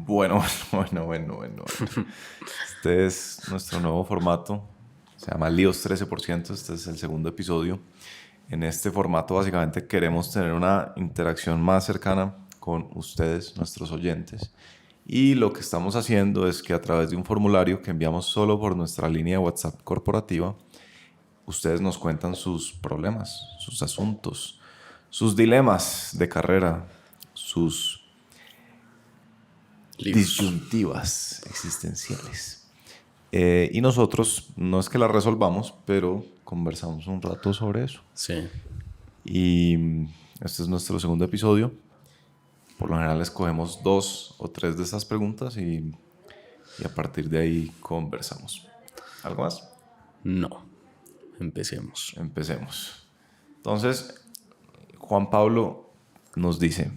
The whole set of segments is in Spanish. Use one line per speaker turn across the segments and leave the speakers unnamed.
Bueno. Este es nuestro nuevo formato. Se llama Líos 13%. Este es el segundo episodio. En este formato básicamente queremos tener una interacción más cercana con ustedes, nuestros oyentes. Y lo que estamos haciendo es que a través de un formulario que enviamos solo por nuestra línea de WhatsApp corporativa, ustedes nos cuentan sus problemas, sus asuntos, sus dilemas de carrera, sus disyuntivas existenciales. Y nosotros no es que las resolvamos, pero conversamos un rato sobre eso.
Sí.
Y este es nuestro segundo episodio. Por lo general escogemos 2 o 3 de estas preguntas y a partir de ahí conversamos. ¿Algo más?
No. Empecemos.
Entonces, Juan Pablo nos dice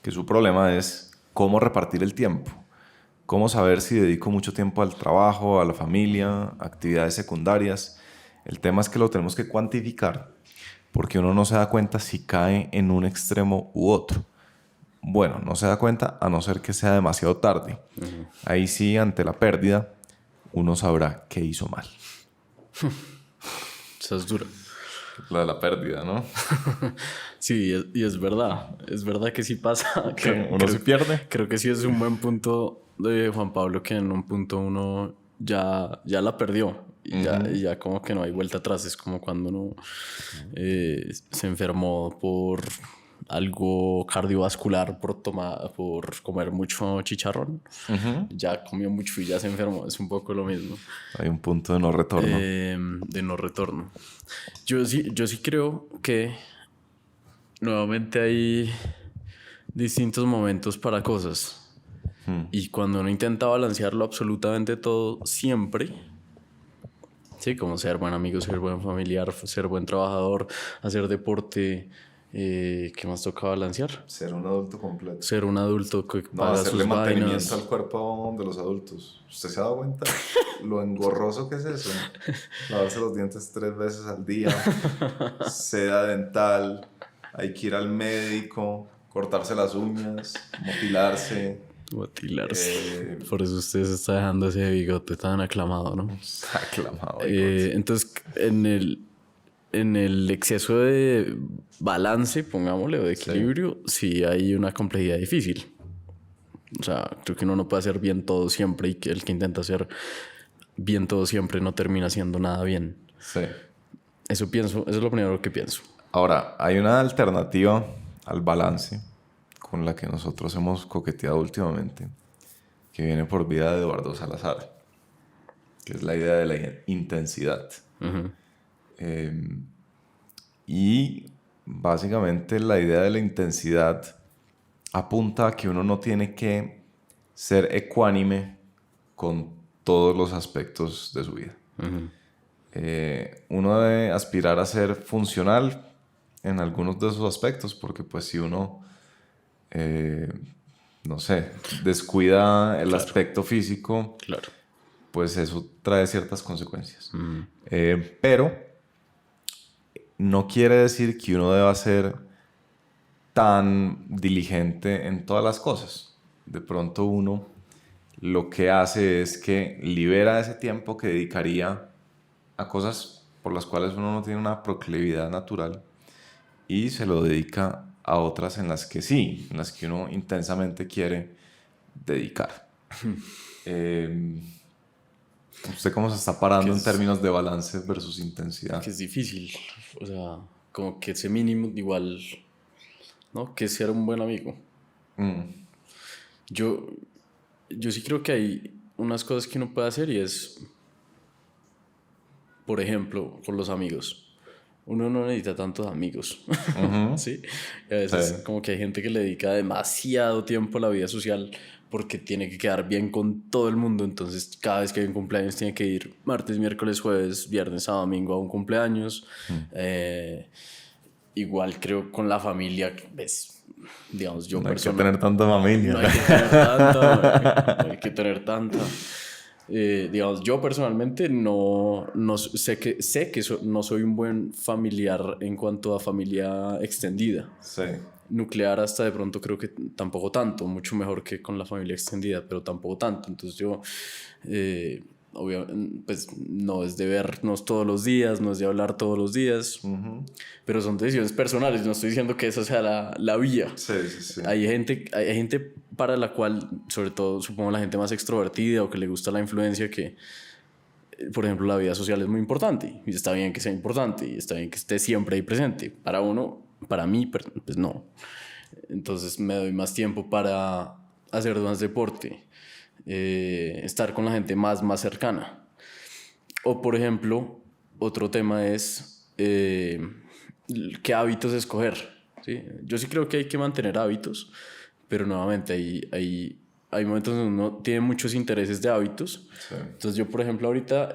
que su problema es cómo repartir el tiempo. Cómo saber si dedico mucho tiempo al trabajo, a la familia, actividades secundarias. El tema es que lo tenemos que cuantificar porque uno no se da cuenta si cae en un extremo u otro. Bueno, no se da cuenta a no ser que sea demasiado tarde. Uh-huh. Ahí sí, ante la pérdida, uno sabrá qué hizo mal.
Esa es dura.
La de la pérdida, ¿no?
Sí, y es verdad. Es verdad que sí pasa.
Que uno se pierde.
Creo que sí es un buen punto de Juan Pablo, que en un punto uno ya la perdió. Y ya como que no hay vuelta atrás. Es como cuando uno se enfermó por algo cardiovascular por comer mucho chicharrón. Ya comió mucho y ya se enfermó. Es un poco lo mismo.
Hay un punto de no retorno.
De no retorno. Yo sí creo que nuevamente hay distintos momentos para cosas. Y cuando uno intenta balancearlo absolutamente todo siempre, sí, como ser buen amigo, ser buen familiar, ser buen trabajador, hacer deporte, ¿qué más toca balancear?
Ser un adulto completo.
Ser un adulto que paga
hacerle
sus
mantenimiento
vainas.
Al cuerpo de los adultos. ¿Usted se ha dado cuenta lo engorroso que es eso? Lavarse los dientes 3 veces al día, seda dental, hay que ir al médico, cortarse las uñas, motilarse.
Por eso usted se está dejando ese bigote tan aclamado, ¿no?
Aclamado.
Entonces, en el exceso de balance, pongámosle, o de equilibrio, sí hay una complejidad difícil. O sea, creo que uno no puede hacer bien todo siempre y que el que intenta hacer bien todo siempre no termina haciendo nada bien.
Sí.
Eso es lo primero que pienso.
Ahora, hay una alternativa al balance con la que nosotros hemos coqueteado últimamente, que viene por vía de Eduardo Salazar, que es la idea de la intensidad. Uh-huh. Y básicamente la idea de la intensidad apunta a que uno no tiene que ser ecuánime con todos los aspectos de su vida. Uh-huh. Uno debe aspirar a ser funcional en algunos de esos aspectos, porque pues si uno no sé, descuida el aspecto físico, pues eso trae ciertas consecuencias. Uh-huh. Pero no quiere decir que uno deba ser tan diligente en todas las cosas. De pronto uno lo que hace es que libera ese tiempo que dedicaría a cosas por las cuales uno no tiene una proclividad natural y se lo dedica a otras en las que sí, en las que uno intensamente quiere dedicar. ¿Usted cómo se está parando en términos de balance versus intensidad?
Que es difícil, o sea, como que ese mínimo igual, ¿no? Que ser un buen amigo. Yo sí creo que hay unas cosas que uno puede hacer y es, por ejemplo, con los amigos. Uno no necesita tantos amigos. Uh-huh. ¿Sí? Y a veces como que hay gente que le dedica demasiado tiempo a la vida social porque tiene que quedar bien con todo el mundo. Entonces cada vez que hay un cumpleaños tiene que ir martes, miércoles, jueves, viernes, sábado, domingo a un cumpleaños. Igual creo con la familia, ¿ves? Digamos, yo
no hay que tener tanta familia.
No hay que tener tanta. No hay que tener tanta. Digamos, yo personalmente no sé que no soy un buen familiar en cuanto a familia extendida.
Sí.
nuclear hasta de pronto creo que tampoco tanto, mucho mejor que con la familia extendida, pero tampoco tanto. Entonces yo, obviamente, pues no es de vernos todos los días, no es de hablar todos los días, pero son decisiones personales. No estoy diciendo que esa sea la vía.
Sí, sí, sí.
Hay gente para la cual, sobre todo supongo la gente más extrovertida o que le gusta la influencia, que por ejemplo la vida social es muy importante y está bien que sea importante y está bien que esté siempre ahí presente. Para uno, para mí, pues no. Entonces me doy más tiempo para hacer más deporte, estar con la gente más cercana. O por ejemplo, otro tema es qué hábitos escoger, ¿sí? Yo sí creo que hay que mantener hábitos, pero nuevamente hay momentos donde uno tiene muchos intereses de hábitos. Sí. Entonces yo, por ejemplo, ahorita,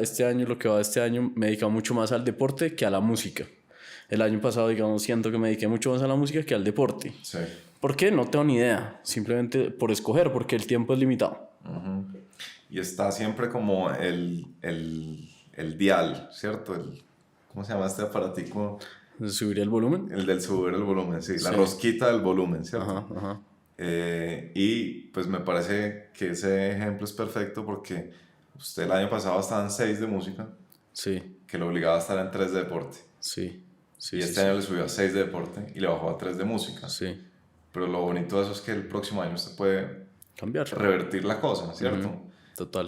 lo que va de este año, me he dedicado mucho más al deporte que a la música. El año pasado, digamos, siento que me dediqué mucho más a la música que al deporte. Sí. ¿Por qué? No tengo ni idea. Simplemente por escoger, porque el tiempo es limitado.
Y está siempre como el dial, ¿cierto? ¿Cómo se llama este aparatico?
¿Subir el volumen?
El del subir el volumen, sí. La rosquita del volumen, ¿cierto? Ajá. Y pues me parece que ese ejemplo es perfecto porque usted el año pasado estaba en 6 de música. Sí. Que lo obligaba a estar en 3 de deporte. Sí. Sí, y este año le subió a 6 de deporte y le bajó a 3 de música. Sí. Pero lo bonito de eso es que el próximo año usted puede cambiar, revertir la cosa, ¿cierto?
Total.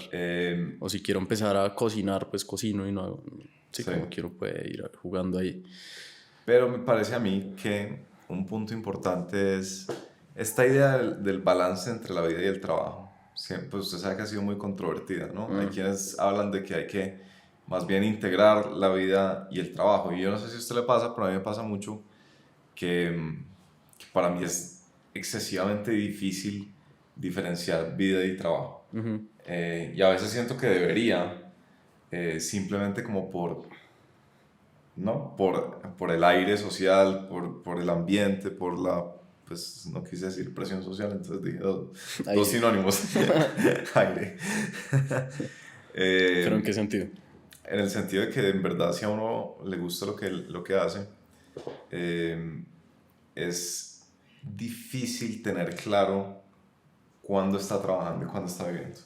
O si quiero empezar a cocinar, pues cocino y no hago. Sí, como quiero, puede ir jugando ahí.
Pero me parece a mí que un punto importante es esta idea del balance entre la vida y el trabajo. Siempre, pues usted sabe que ha sido muy controvertida, ¿no? Hay quienes hablan de que hay que más bien integrar la vida y el trabajo. Y yo no sé si a usted le pasa, pero a mí me pasa mucho que para mí es excesivamente difícil diferenciar vida y trabajo. Y a veces siento que debería, simplemente como ¿no? por el aire social, por el ambiente, por la, pues no quise decir presión social, entonces dije dos sinónimos. Aire.
¿Pero en qué sentido?
En el sentido de que en verdad si a uno le gusta lo que hace, es difícil tener claro cuándo está trabajando y cuándo está viviendo.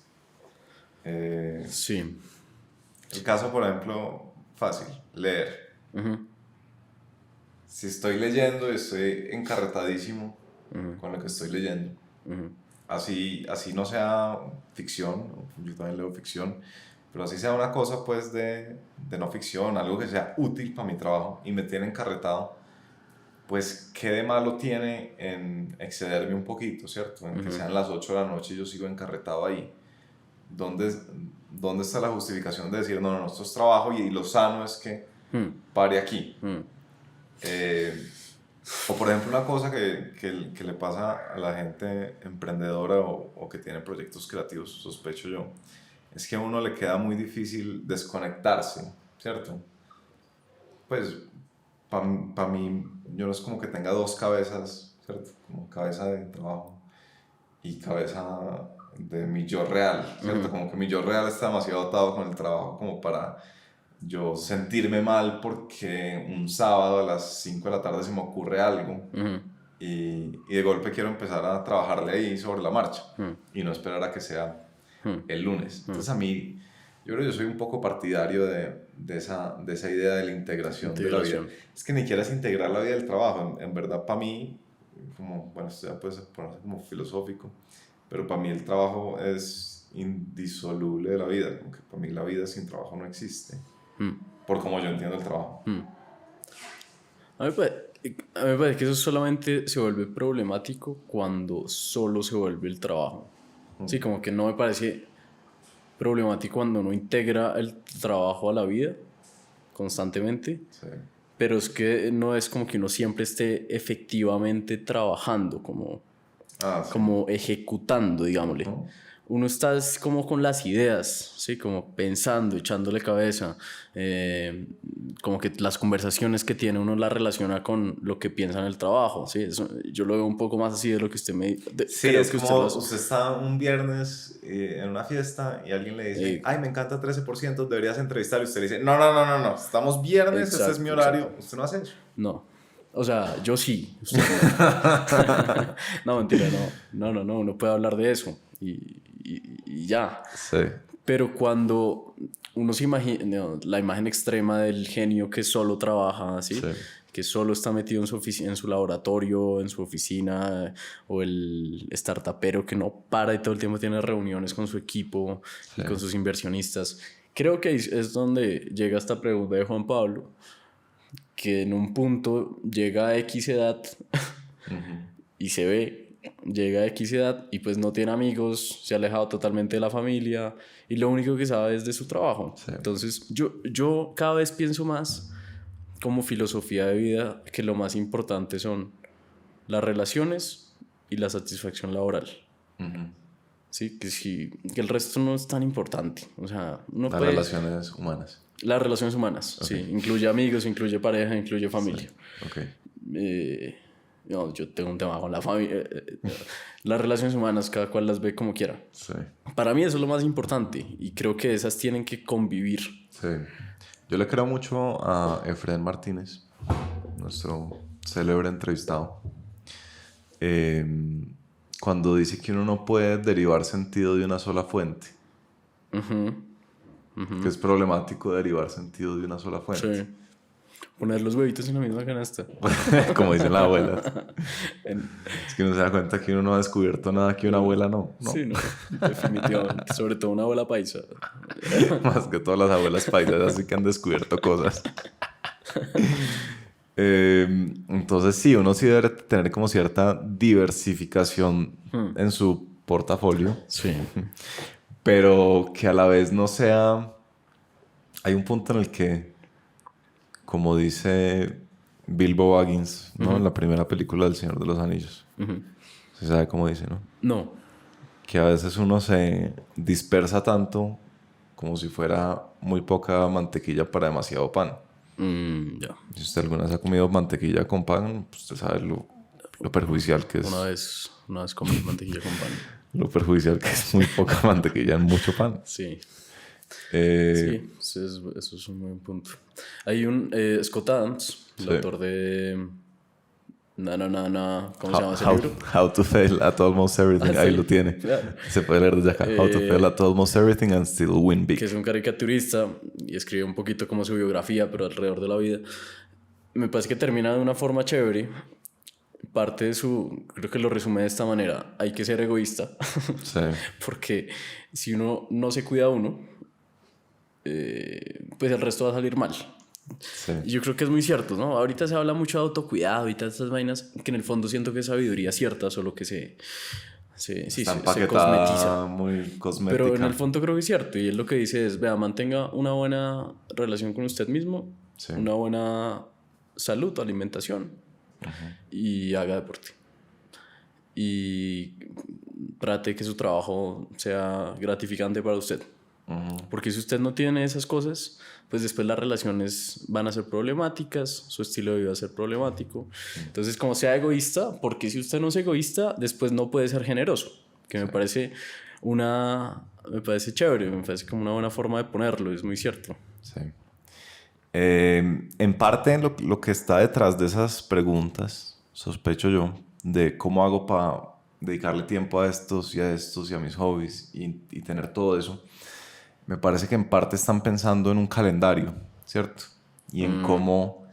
Sí. El caso, por ejemplo, fácil, leer. Si estoy leyendo y estoy encarretadísimo con lo que estoy leyendo, así no sea ficción, yo también leo ficción, pero así sea una cosa pues de no ficción, algo que sea útil para mi trabajo y me tiene encarretado, pues qué de malo tiene en excederme un poquito, ¿cierto? En que sean las 8 de la noche y yo sigo encarretado ahí. ¿Dónde está la justificación de decir, no, esto es trabajo y lo sano es que pare aquí? O por ejemplo una cosa que le pasa a la gente emprendedora o que tiene proyectos creativos, sospecho yo, es que a uno le queda muy difícil desconectarse, ¿cierto? Pues para mí, yo no es como que tenga dos cabezas, ¿cierto? Como cabeza de trabajo y cabeza de mi yo real, ¿cierto? Como que mi yo real está demasiado atado con el trabajo como para yo sentirme mal porque un sábado a las 5 de la tarde se me ocurre algo y de golpe quiero empezar a trabajarle ahí sobre la marcha y no esperar a que sea el lunes. Entonces a mí, yo creo que yo soy un poco partidario de esa idea de la integración de la vida. Es que ni siquiera es integrar la vida del trabajo, en verdad para mí, como, bueno, esto ya puede ponerse como filosófico, pero para mí el trabajo es indisoluble de la vida, como que para mí la vida sin trabajo no existe, por como yo entiendo el trabajo.
A mí me parece que eso solamente se vuelve problemático cuando solo se vuelve el trabajo. Sí, como que no me parece problemático cuando uno integra el trabajo a la vida constantemente. Sí. Pero es que no es como que uno siempre esté efectivamente trabajando, como ejecutando, digámosle. Uno está como con las ideas, ¿sí? Como pensando, echándole cabeza. Como que las conversaciones que tiene uno las relaciona con lo que piensa en el trabajo, ¿sí? Eso, yo lo veo un poco más así de lo que usted me...
Sí, es que como usted está un viernes en una fiesta y alguien le dice, ay, me encanta 13%, deberías entrevistarlo. Y usted le dice, no, estamos viernes, exacto, este es mi horario. Exacto. ¿Usted no hace eso?
No, O sea, yo sí. Usted no. No, mentira, no. No, uno puede hablar de eso y ya.
Sí.
Pero cuando uno se imagina, no, la imagen extrema del genio que solo trabaja, ¿sí?
Sí.
Que solo está metido en su laboratorio, en su oficina, o el startupero que no para y todo el tiempo tiene reuniones con su equipo y con sus inversionistas. Creo que es donde llega esta pregunta de Juan Pablo, que en un punto llega a X edad y se ve, llega a X edad y pues no tiene amigos, se ha alejado totalmente de la familia y lo único que sabe es de su trabajo. Sí. Entonces yo cada vez pienso más como filosofía de vida que lo más importante son las relaciones y la satisfacción laboral. Sí, que el resto no es tan importante. O sea,
las relaciones humanas.
Las relaciones humanas, okay. Sí. Incluye amigos, incluye pareja, incluye familia.
Sí. Okay.
No, yo tengo un tema con la familia. Las relaciones humanas, cada cual las ve como quiera.
Sí.
Para mí eso es lo más importante y creo que esas tienen que convivir.
Sí. Yo le creo mucho a Efraín Martínez, nuestro célebre entrevistado, cuando dice que uno no puede derivar sentido de una sola fuente. Que es problemático derivar sentido de una sola fuente.
Sí. Poner los huevitos en la misma canasta.
Como dicen las abuelas. Es que uno se da cuenta que uno no ha descubierto nada que una abuela no.
Sí, no, definitivamente. Sobre todo una abuela paisa.
Más que todas las abuelas paisas, así que han descubierto cosas. Entonces sí, uno sí debe tener como cierta diversificación en su portafolio.
Sí.
Pero que a la vez no sea... Hay un punto en el que, como dice Bilbo Baggins, ¿no? En la primera película del Señor de los Anillos. ¿Se sabe cómo dice, no?
No.
Que a veces uno se dispersa tanto como si fuera muy poca mantequilla para demasiado pan.
Ya.
Si usted alguna vez ha comido mantequilla con pan, pues usted sabe lo perjudicial que es.
Una vez comí mantequilla con pan.
Lo perjudicial que es muy poca mantequilla en mucho pan.
Sí. Sí, eso es un buen punto. Hay un Scott Adams, el autor de ¿cómo se llama ese libro?
How to Fail at Almost Everything. Ahí lo tiene. Claro. Se puede leer desde acá. How to Fail at Almost Everything and Still Win Big.
Que es un caricaturista y escribe un poquito como su biografía, pero alrededor de la vida. Me parece que termina de una forma chévere. Parte de creo que lo resume de esta manera: hay que ser egoísta.
Sí.
Porque si uno no se cuida a uno, pues el resto va a salir mal. Sí. Y yo creo que es muy cierto, ¿no? Ahorita se habla mucho de autocuidado y todas estas vainas que en el fondo siento que es sabiduría cierta, solo que se cosmetiza.
Muy cosmética.
Pero en el fondo creo que es cierto. Y él lo que dice es, vea, mantenga una buena relación con usted mismo, una buena salud, alimentación, y haga deporte. Y trate que su trabajo sea gratificante para usted. Porque si usted no tiene esas cosas, pues después las relaciones van a ser problemáticas, su estilo de vida va a ser problemático. Entonces, como sea egoísta, porque si usted no es egoísta, después no puede ser generoso, que me parece chévere, me parece como una buena forma de ponerlo, es muy cierto.
Sí. En parte lo que está detrás de esas preguntas, sospecho yo, de cómo hago para dedicarle tiempo a estos y a mis hobbies y tener todo eso, me parece que en parte están pensando en un calendario, ¿cierto? Y en cómo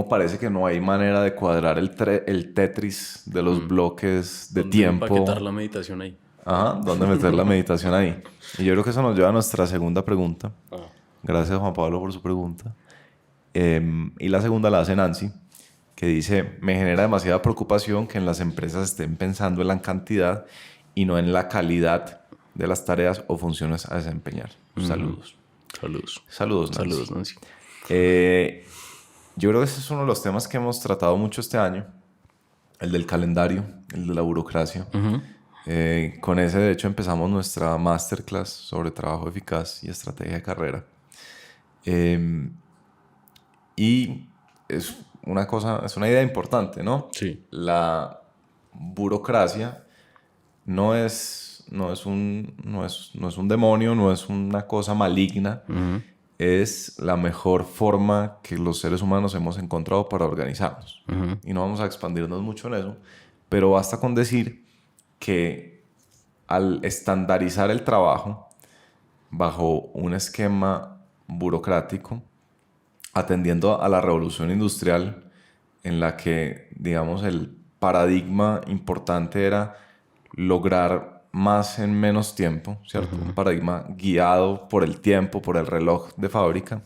parece que no hay manera de cuadrar el Tetris de los bloques de tiempo.
¿Dónde empaquetar la meditación ahí?
Ajá, ¿dónde meter la meditación ahí? Y yo creo que eso nos lleva a nuestra segunda pregunta. Gracias, Juan Pablo, por su pregunta. Y la segunda la hace Nancy, que dice: me genera demasiada preocupación que en las empresas estén pensando en la cantidad y no en la calidad de las tareas o funciones a desempeñar. Saludos. Saludos, Nancy. Yo creo que ese es uno de los temas que hemos tratado mucho este año, el del calendario, el de la burocracia. Con ese, de hecho, empezamos nuestra masterclass sobre trabajo eficaz y estrategia de carrera. Y es una idea importante, ¿no?
Sí.
La burocracia no es un demonio, no es una cosa maligna. es la mejor forma que los seres humanos hemos encontrado para organizarnos. Y no vamos a expandirnos mucho en eso, pero basta con decir que al estandarizar el trabajo bajo un esquema burocrático, atendiendo a la revolución industrial, en la que, digamos, el paradigma importante era lograr más en menos tiempo, ¿cierto? Un paradigma guiado por el tiempo, por el reloj de fábrica.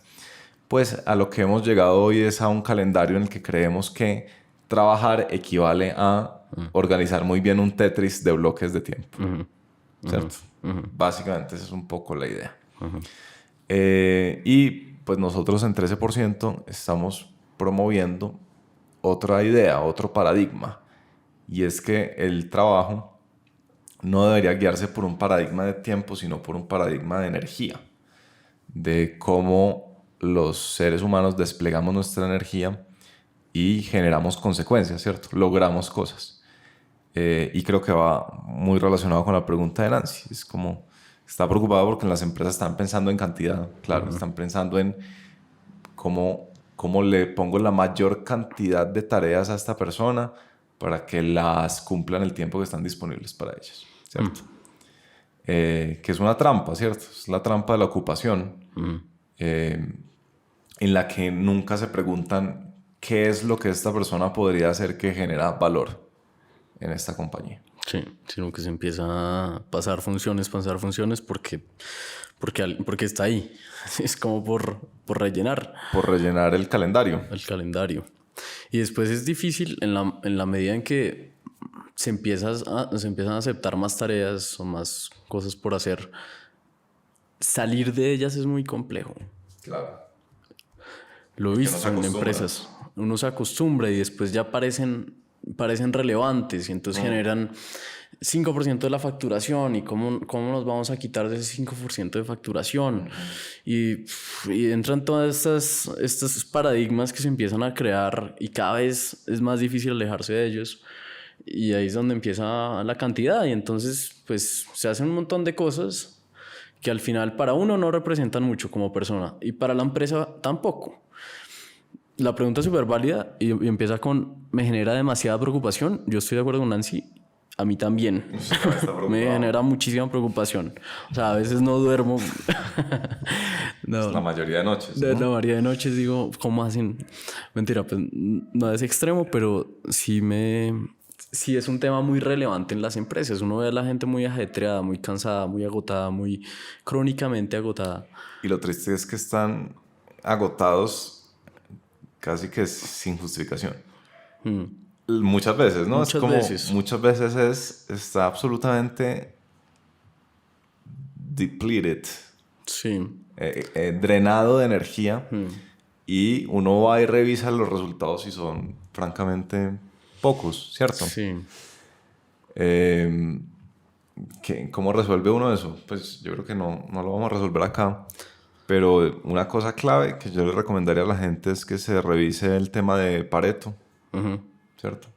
Pues a lo que hemos llegado hoy es a un calendario en el que creemos que trabajar equivale a organizar muy bien un Tetris de bloques de tiempo, ¿cierto? Básicamente esa es un poco la idea. Y pues nosotros en 13% estamos promoviendo otra idea, otro paradigma, y es que el trabajo no debería guiarse por un paradigma de tiempo, sino por un paradigma de energía, de cómo los seres humanos desplegamos nuestra energía y generamos consecuencias, ¿cierto? Logramos cosas. Y creo que va muy relacionado con la pregunta de Nancy. Es como, está preocupado porque las empresas están pensando en cantidad, claro, están pensando en cómo le pongo la mayor cantidad de tareas a esta persona para que las cumplan el tiempo que están disponibles para ellas, ¿cierto? Que es una trampa, ¿cierto? Es la trampa de la ocupación, en la que nunca se preguntan qué es lo que esta persona podría hacer que genera valor en esta compañía.
Sí, sino que se empieza a pasar funciones porque está ahí. Es como por rellenar.
Por rellenar el calendario.
El calendario. Y después es difícil en la medida en que se empiezan a aceptar más tareas o más cosas por hacer. Salir de ellas es muy complejo.
Claro.
Lo he visto en empresas. Uno se acostumbra y después ya parecen relevantes y entonces generan 5% de la facturación. ¿Y cómo nos vamos a quitar de ese 5% de facturación? Y entran todas estos paradigmas que se empiezan a crear y cada vez es más difícil alejarse de ellos. Y ahí es donde empieza la cantidad y entonces pues se hacen un montón de cosas que al final para uno no representan mucho como persona y para la empresa tampoco. La pregunta es súper válida y empieza con me genera demasiada preocupación. Yo estoy de acuerdo con Nancy. A mí también. Me genera muchísima preocupación. O sea, a veces no duermo.
No, la mayoría de noches, ¿no?
La mayoría de noches digo, ¿cómo hacen? Mentira, pues no es extremo, pero sí es un tema muy relevante en las empresas. Uno ve a la gente muy ajetreada, muy cansada, muy agotada, muy crónicamente agotada.
Y lo triste es que están agotados casi que sin justificación. Muchas veces, ¿no? Muchas veces está absolutamente depleted.
Sí.
Drenado de energía. Y uno va y revisa los resultados y son francamente pocos, ¿cierto?
Sí.
¿Cómo resuelve uno eso? Pues yo creo que no lo vamos a resolver acá. Pero una cosa clave que yo le recomendaría a la gente es que se revise el tema de Pareto. ¿Cierto?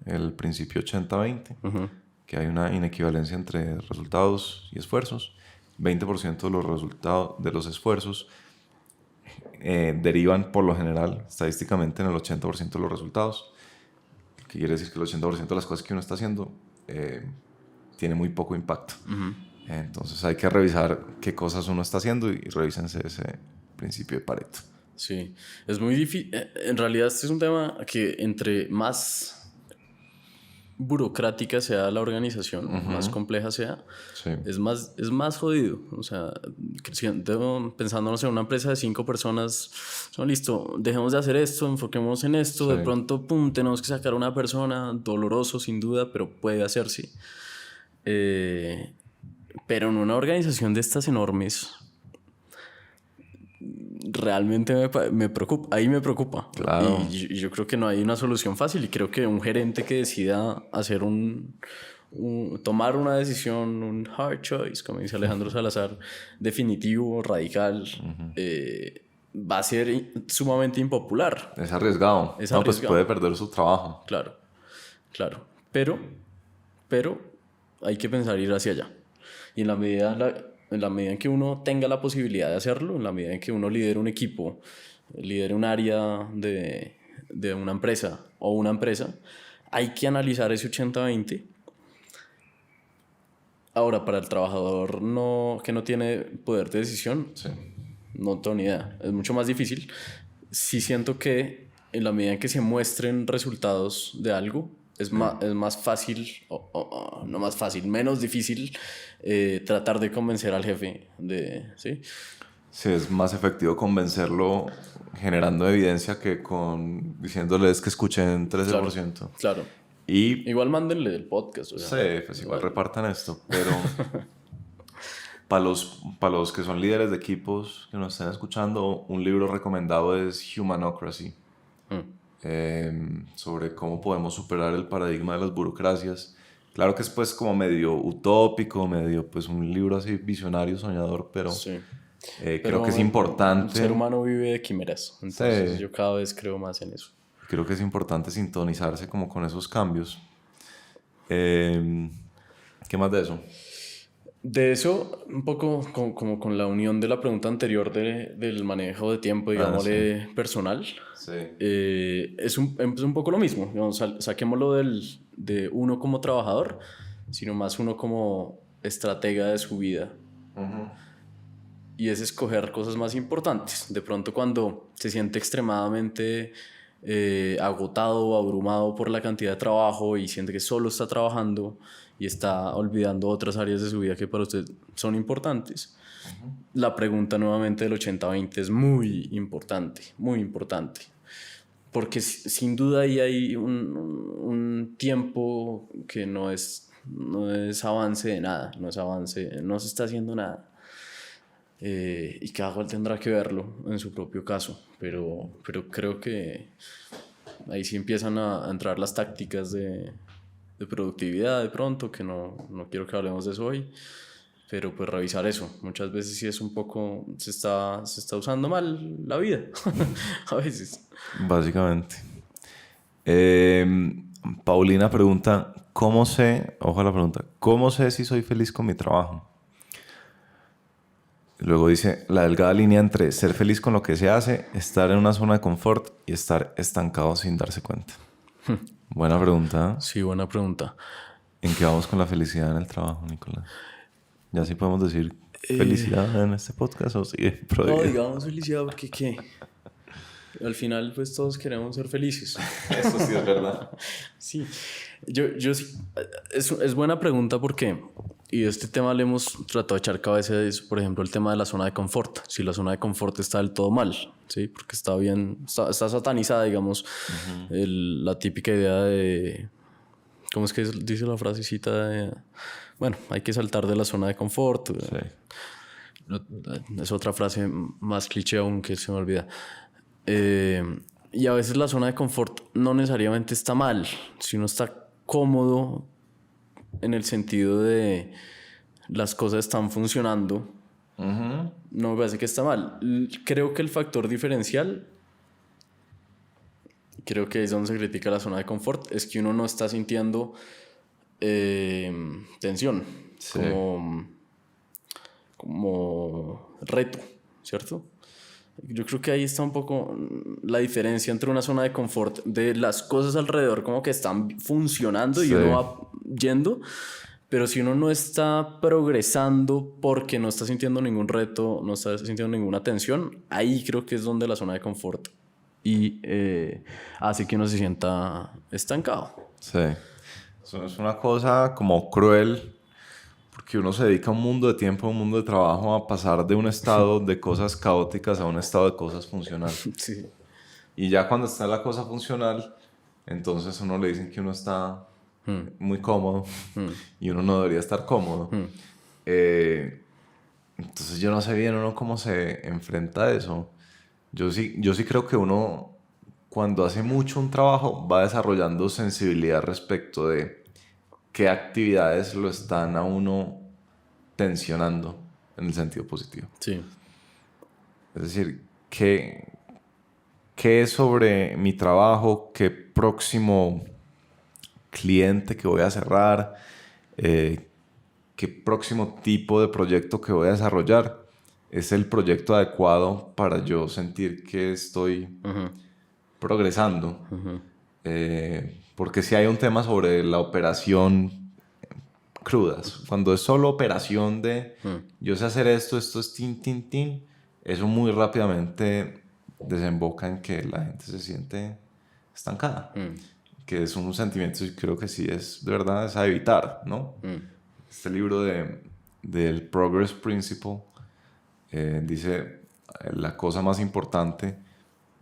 El principio 80-20, que hay una inequivalencia entre resultados y esfuerzos. 20% de los resultados de los esfuerzos derivan por lo general estadísticamente en el 80% de los resultados, que quiere decir que el 80% de las cosas que uno está haciendo tiene muy poco impacto. Entonces hay que revisar qué cosas uno está haciendo y revísense ese principio de Pareto.
Sí, es muy difícil. En realidad este es un tema que entre más burocrática sea la organización, más compleja sea, sí, es más jodido. O sea, pensando, no sé, una empresa de 5 personas, listo, dejemos de hacer esto, enfoquémonos en esto, sí, de pronto, tenemos que sacar a una persona, doloroso sin duda, pero puede hacerse. Pero en una organización de estas enormes, realmente me preocupa. Ahí me preocupa.
Claro.
Y yo creo que no hay una solución fácil. Y creo que un gerente que decida hacer tomar una decisión, un hard choice, como dice Alejandro Salazar, definitivo, radical, va a ser sumamente impopular.
Es arriesgado. Pues puede perder su trabajo.
Claro. Pero hay que pensar ir hacia allá. Y en la medida en la medida en que uno tenga la posibilidad de hacerlo, en la medida en que uno lidere un equipo, lidere un área de una empresa o una empresa, hay que analizar ese 80-20. Ahora, para el trabajador que no tiene poder de decisión,
Sí.
no tengo ni idea. Es mucho más difícil. Sí siento que en la medida en que se muestren resultados de algo, es más fácil, no más fácil, menos difícil tratar de convencer al jefe ¿sí?
Sí, es más efectivo convencerlo generando evidencia que diciéndoles que escuchen 13%.
Claro.
Y
igual mándenle el podcast.
sí, pues igual repartan esto, pero para los que son líderes de equipos que nos estén escuchando, un libro recomendado es Humanocracy, sobre cómo podemos superar el paradigma de las burocracias. Claro que es pues como medio utópico, medio pues un libro así visionario, soñador, pero
sí.
Creo que es importante.
El ser humano vive de quimeras, entonces yo cada vez creo más en eso.
Creo que es importante sintonizarse como con esos cambios. ¿Qué más de eso?
De eso, un poco como con la unión de la pregunta anterior del manejo de tiempo, digámosle, personal.
Sí.
Es un poco lo mismo. Digamos, saquémoslo de uno como trabajador, sino más uno como estratega de su vida. Y es escoger cosas más importantes. De pronto cuando se siente extremadamente agotado o abrumado por la cantidad de trabajo y siente que solo está trabajando y está olvidando otras áreas de su vida que para usted son importantes, la pregunta nuevamente del 80-20 es muy importante, muy importante. Porque sin duda ahí hay un tiempo que no es avance de nada, no se está haciendo nada. Y cada cual tendrá que verlo en su propio caso, pero creo que ahí sí empiezan a entrar las tácticas de productividad de pronto, que no quiero que hablemos de eso hoy, pero pues revisar eso. Muchas veces sí es un poco, se está usando mal la vida, a veces.
Básicamente. Paulina pregunta, ojo a la pregunta, ¿cómo sé si soy feliz con mi trabajo? Luego dice, la delgada línea entre ser feliz con lo que se hace, estar en una zona de confort y estar estancado sin darse cuenta. Buena pregunta.
Sí, buena pregunta.
¿En qué vamos con la felicidad en el trabajo, Nicolás? Ya sí podemos decir felicidad en este podcast o sigue
no, digamos felicidad porque ¿qué? Al final pues todos queremos ser felices.
Eso sí es verdad.
Sí, yo sí, es buena pregunta porque, y de este tema le hemos tratado de echar cabeza, por ejemplo, el tema de la zona de confort. Si la zona de confort está del todo mal, ¿sí? Porque está satanizada, digamos, la típica idea de, ¿cómo es que dice la frasecita de, bueno, hay que saltar de la zona de confort? Sí. Es otra frase más cliché aún que se me olvida. Y a veces la zona de confort no necesariamente está mal, si uno está cómodo en el sentido de las cosas están funcionando, no me parece que está mal. Creo que el factor diferencial, creo que es donde se critica la zona de confort, es que uno no está sintiendo tensión, sí, como reto, ¿cierto? Yo creo que ahí está un poco la diferencia entre una zona de confort de las cosas alrededor como que están funcionando, sí, y uno va yendo, pero si uno no está progresando porque no está sintiendo ningún reto, no está sintiendo ninguna tensión, ahí creo que es donde la zona de confort y hace que uno se sienta estancado.
Sí, eso es una cosa como cruel, porque uno se dedica un mundo de tiempo, un mundo de trabajo a pasar de un estado de cosas caóticas a un estado de cosas funcionales.
Sí.
Y ya cuando está la cosa funcional, entonces uno le dicen que uno está muy cómodo y uno no debería estar cómodo. Entonces yo no sé bien uno cómo se enfrenta a eso. Yo sí creo que uno, cuando hace mucho un trabajo, va desarrollando sensibilidad respecto de qué actividades lo están a uno tensionando en el sentido positivo.
Sí.
Es decir, ¿qué es sobre mi trabajo? ¿Qué próximo cliente que voy a cerrar? ¿Qué qué próximo tipo de proyecto que voy a desarrollar es el proyecto adecuado para yo sentir que estoy progresando. Porque si hay un tema sobre la operación crudas, cuando es solo operación de yo sé hacer esto es tin, tin, tin, eso muy rápidamente desemboca en que la gente se siente estancada. Que es un sentimiento, y creo que sí es de verdad, es a evitar, ¿no? Este libro del Progress Principle dice la cosa más importante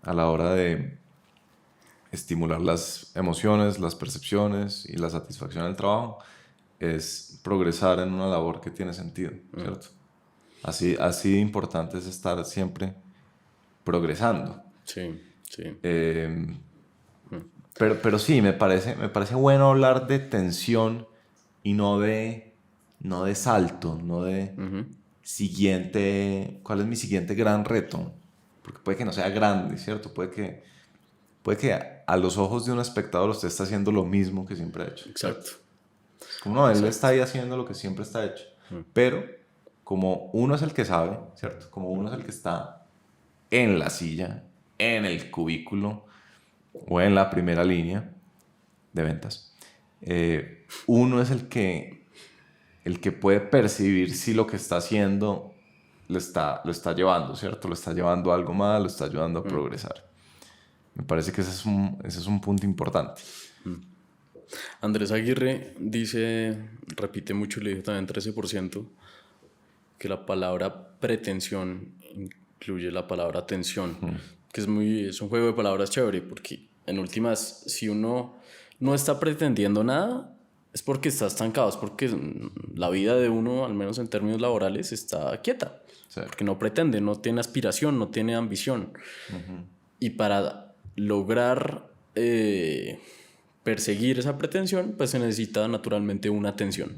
a la hora de estimular las emociones, las percepciones y la satisfacción del trabajo es progresar en una labor que tiene sentido, ¿cierto? Así de importante es estar siempre progresando.
Sí, sí.
Pero sí, me parece bueno hablar de tensión y no de salto, no de ¿cuál es mi siguiente gran reto? Porque puede que no sea grande, ¿cierto? Puede que a los ojos de un espectador usted está haciendo lo mismo que siempre ha hecho.
Exacto.
Como no, él está ahí haciendo lo que siempre está hecho. Pero como uno es el que sabe, ¿cierto? Como uno es el que está en la silla, en el cubículo o en la primera línea de ventas, uno es el que puede percibir si lo que está haciendo lo está llevando, ¿cierto? Lo está llevando a algo más, lo está ayudando a progresar. Me parece que ese es un punto importante.
Andrés Aguirre repite mucho, le dijo también 13%, que la palabra pretensión incluye la palabra tensión, que es un juego de palabras chévere, porque en últimas, si uno no está pretendiendo nada, es porque está estancado, es porque la vida de uno, al menos en términos laborales, está quieta. Sí. Porque no pretende, no tiene aspiración, no tiene ambición. Y para lograr perseguir esa pretensión, pues se necesita naturalmente una atención.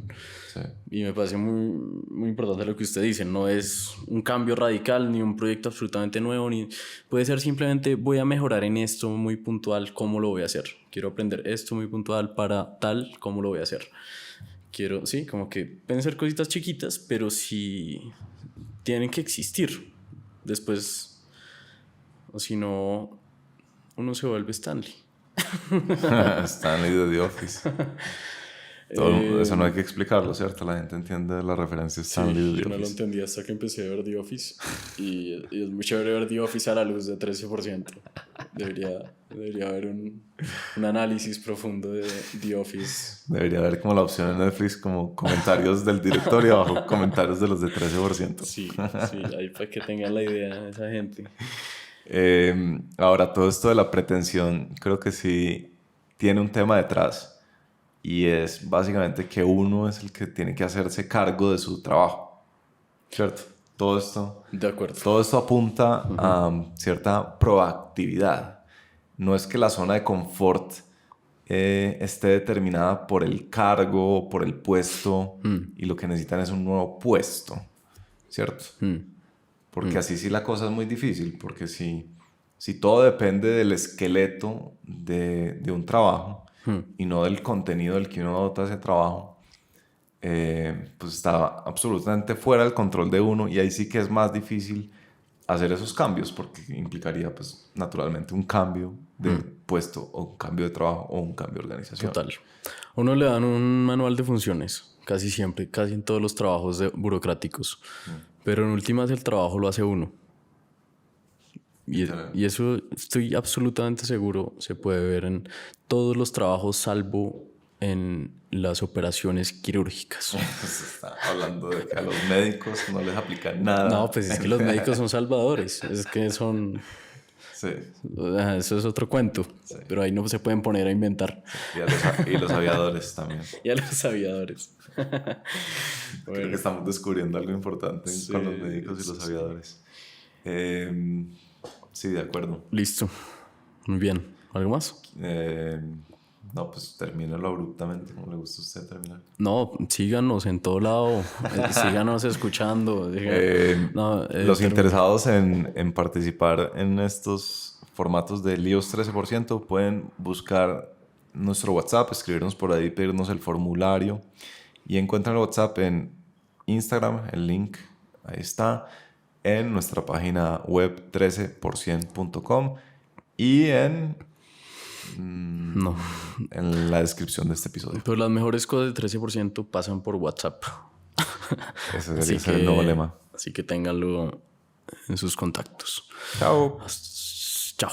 Sí. Y me parece muy, muy importante lo que usted dice. No es un cambio radical ni un proyecto absolutamente nuevo, ni puede ser simplemente voy a mejorar en esto muy puntual, ¿cómo lo voy a hacer? Quiero aprender esto muy puntual para tal, ¿cómo lo voy a hacer? Quiero, sí, como que pueden ser cositas chiquitas, pero sí tienen que existir. Después, o si no, uno se vuelve Stanley.
Stanley de The Office. Eso no hay que explicarlo, ¿cierto? La gente entiende la referencia Stanley de The Office.
Yo no lo entendí hasta que empecé a ver The Office. Y es muy chévere ver The Office a la luz de 13%. Debería haber un análisis profundo de The Office.
Debería haber como la opción en Netflix, como comentarios del director y abajo comentarios de los de 13%.
Sí, ahí para que tengan la idea de esa gente.
Ahora, todo esto de la pretensión creo que sí tiene un tema detrás y es básicamente que uno es el que tiene que hacerse cargo de su trabajo, ¿cierto? Todo esto apunta a cierta proactividad. No es que la zona de confort esté determinada por el cargo o por el puesto y lo que necesitan es un nuevo puesto, ¿cierto? Porque así sí la cosa es muy difícil, porque si todo depende del esqueleto de un trabajo y no del contenido del que uno dota ese trabajo, pues está absolutamente fuera del control de uno y ahí sí que es más difícil hacer esos cambios porque implicaría pues naturalmente un cambio de puesto o un cambio de trabajo o un cambio de organización.
Total. A uno le dan un manual de funciones, casi siempre, casi en todos los trabajos burocráticos. Pero en últimas el trabajo lo hace uno. Y eso estoy absolutamente seguro se puede ver en todos los trabajos salvo en las operaciones quirúrgicas.
Se está hablando de que a los médicos no les aplican nada.
No, pues es que los médicos son salvadores. Es que son...
Sí.
Eso es otro cuento. Sí. Pero ahí no se pueden poner a inventar.
Y los aviadores también.
Y a los aviadores.
Creo que estamos descubriendo algo importante con los médicos y los aviadores. Sí, de acuerdo.
Listo. Muy bien. ¿Algo más?
No, pues termínalo abruptamente. ¿Cómo le gusta a usted terminar?
No, síganos en todo lado. Síganos escuchando.
Los interesados en participar en estos formatos de Líos 13% pueden buscar nuestro WhatsApp, escribirnos por ahí, pedirnos el formulario Y encuentran el WhatsApp en Instagram, el link ahí está, en nuestra página web 13%.com y en la descripción de este episodio.
Pero las mejores cosas de 13% pasan por WhatsApp.
Ese debería ser el nuevo lema.
Así que ténganlo en sus contactos.
Chao.
Chao.